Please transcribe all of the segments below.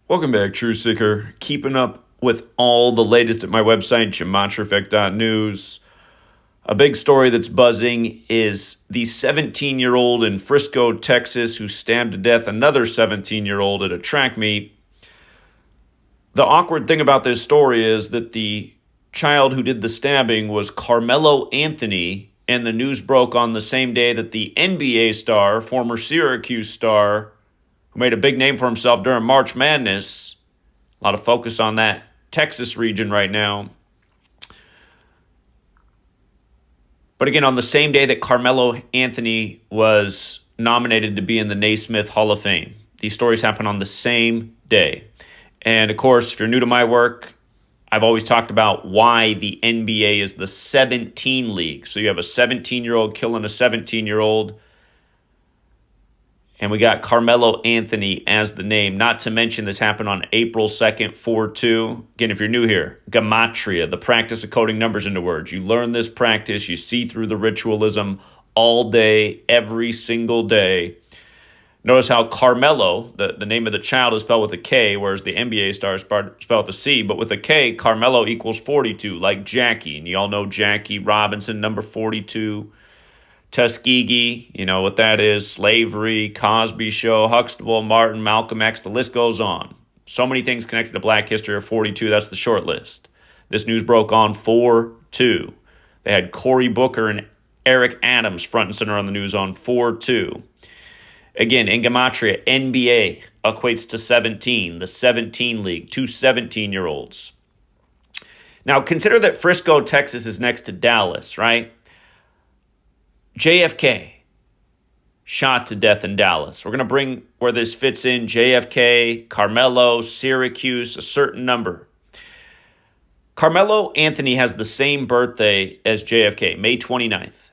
Welcome back, True Seeker. Keeping up with all the latest at my website, GematriaEffectNews. A big story that's buzzing is the 17-year-old in Frisco, Texas, who stabbed to death another 17-year-old at a track meet. The awkward thing about this story is that the child who did the stabbing was Karmelo Anthony, and the news broke on the same day that the NBA star, former Syracuse star, who made a big name for himself during March Madness. A lot of focus on that Texas region right now. But again, on the same day that Karmelo Anthony was nominated to be in the Naismith Hall of Fame. These stories happen on the same day. And of course, if you're new to my work, I've always talked about why the NBA is the 17 league. So you have a 17-year-old killing a 17-year-old. And we got Karmelo Anthony as the name. Not to mention this happened on April 2nd, 4/2. Again, if you're new here, Gematria, the practice of coding numbers into words. You learn this practice. You see through the ritualism all day, every single day. Notice how Carmelo, the name of the child, is spelled with a K, whereas the NBA star is spelled with a C. But with a K, Carmelo equals 42, like Jackie. And you all know Jackie Robinson, number 42. Tuskegee, you know what that is, slavery, Cosby Show, Huxtable, Martin, Malcolm X, the list goes on. So many things connected to Black history of 42, that's the short list. This news broke on 4/2. They had Cory Booker and Eric Adams front and center on the news on 4/2. Again, in Gematria, NBA equates to 17, the 17 league, two 17-year-olds. Now, consider that Frisco, Texas is next to Dallas, right? JFK, shot to death in Dallas. We're going to bring where this fits in, JFK, Carmelo, Syracuse, a certain number. Karmelo Anthony has the same birthday as JFK, May 29th.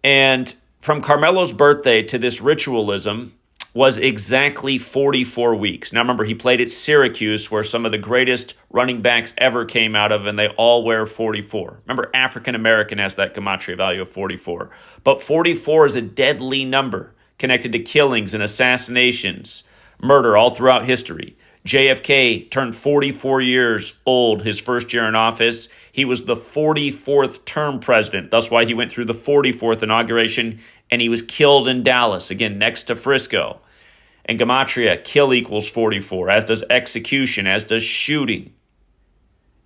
And from Carmelo's birthday to this ritualism was exactly 44 weeks. Now remember, he played at Syracuse, where some of the greatest running backs ever came out of, and they all wear 44. Remember, African-American has that gematria value of 44. But 44 is a deadly number connected to killings and assassinations, murder all throughout history. JFK turned 44 years old his first year in office. He was the 44th term president. That's why he went through the 44th inauguration, and he was killed in Dallas, again, next to Frisco. And Gematria, kill equals 44, as does execution, as does shooting.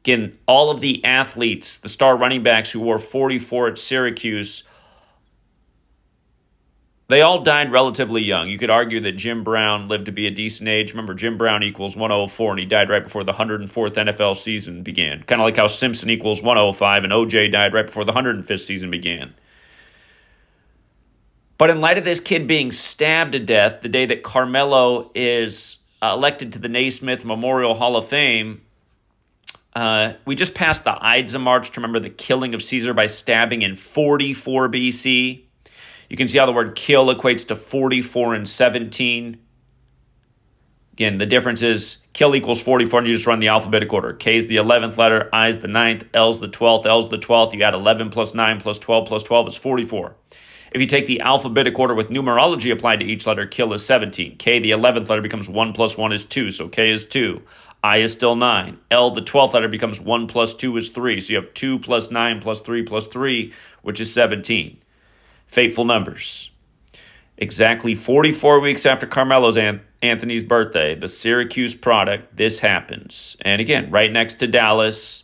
Again, all of the athletes, the star running backs who wore 44 at Syracuse, they all died relatively young. You could argue that Jim Brown lived to be a decent age. Remember, Jim Brown equals 104, and he died right before the 104th NFL season began. Kind of like how Simpson equals 105, and OJ died right before the 105th season began. But in light of this kid being stabbed to death the day that Carmelo is elected to the Naismith Memorial Hall of Fame, we just passed the Ides of March to remember the killing of Caesar by stabbing in 44 BC. You can see how the word kill equates to 44 and 17. Again, the difference is kill equals 44, and you just run the alphabetic order. K is the 11th letter, I is the 9th, L is the 12th, L is the 12th. You add 11 plus 9 plus 12 plus 12 is 44. If you take the alphabetic order with numerology applied to each letter, kill is 17. K, the 11th letter, becomes 1 plus 1 is 2, so K is 2. I is still 9. L, the 12th letter, becomes 1 plus 2 is 3, so you have 2 plus 9 plus 3 plus 3, which is 17. Fateful numbers. Exactly 44 weeks after Carmelo Anthony's birthday, the Syracuse product, this happens. And again, right next to Dallas.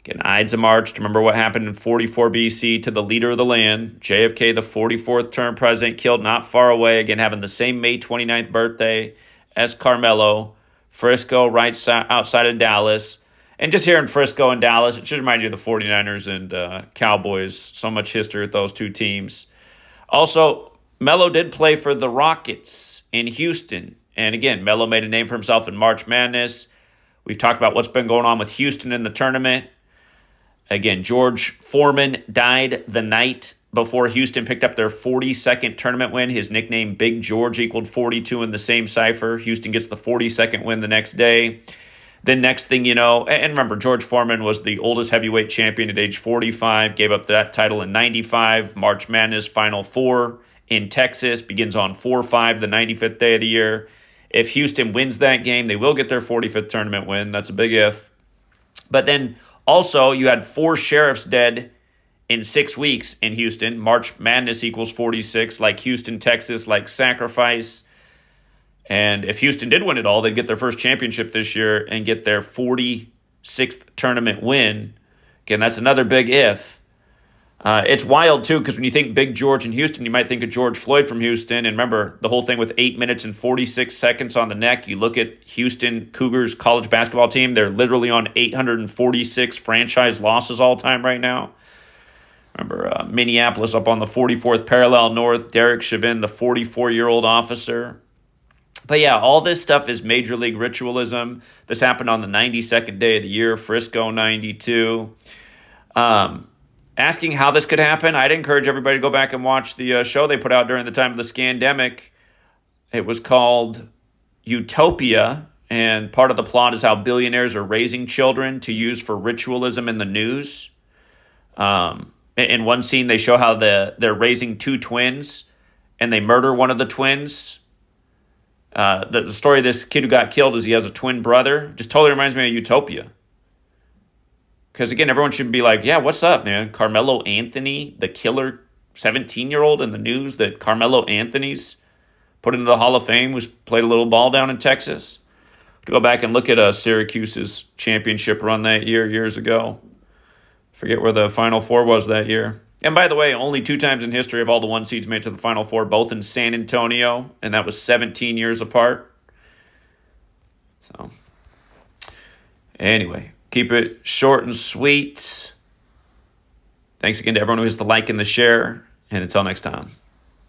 Again, Ides of March to remember what happened in 44 BC to the leader of the land. JFK, the 44th term president, killed not far away. Again, having the same May 29th birthday as Carmelo. Frisco, right outside of Dallas. And just here in Frisco and Dallas, it should remind you of the 49ers and Cowboys. So much history with those two teams. Also, Melo did play for the Rockets in Houston. And again, Melo made a name for himself in March Madness. We've talked about what's been going on with Houston in the tournament. Again, George Foreman died the night before Houston picked up their 42nd tournament win. His nickname, Big George, equaled 42 in the same cipher. Houston gets the 42nd win the next day. Then next thing you know, and remember, George Foreman was the oldest heavyweight champion at age 45, gave up that title in 95. March Madness Final Four in Texas begins on 4/5, the 95th day of the year. If Houston wins that game, they will get their 45th tournament win. That's a big if. But then also, you had 4 sheriffs dead in 6 weeks in Houston. March Madness equals 46, like Houston, Texas, like sacrifice. And if Houston did win it all, they'd get their first championship this year and get their 46th tournament win. Again, that's another big if. It's wild, too, because when you think Big George in Houston, you might think of George Floyd from Houston. And remember, the whole thing with 8 minutes and 46 seconds on the neck. You look at Houston Cougars college basketball team, they're literally on 846 franchise losses all time right now. Remember, Minneapolis up on the 44th parallel north, Derek Chauvin, the 44-year-old officer. But yeah, all this stuff is Major League Ritualism. This happened on the 92nd day of the year, Frisco 92. Asking how this could happen, I'd encourage everybody to go back and watch the show they put out during the time of the scandemic. It was called Utopia, and part of the plot is how billionaires are raising children to use for ritualism in the news. In one scene, they show how they're raising 2 twins, and they murder one of the twins. The story of this kid who got killed is he has a twin brother. Just totally reminds me of Utopia. Because, again, everyone should be like, yeah, what's up, man? Carmelo Anthony, the killer 17-year-old in the news that Carmelo Anthony's put into the Hall of Fame, who's played a little ball down in Texas. To go back and look at Syracuse's championship run that years ago. Forget where the Final Four was that year. And by the way, only 2 times in history have all the 1 seeds made to the Final Four, both in San Antonio, and that was 17 years apart. So, anyway, keep it short and sweet. Thanks again to everyone who hits the like and the share, and until next time.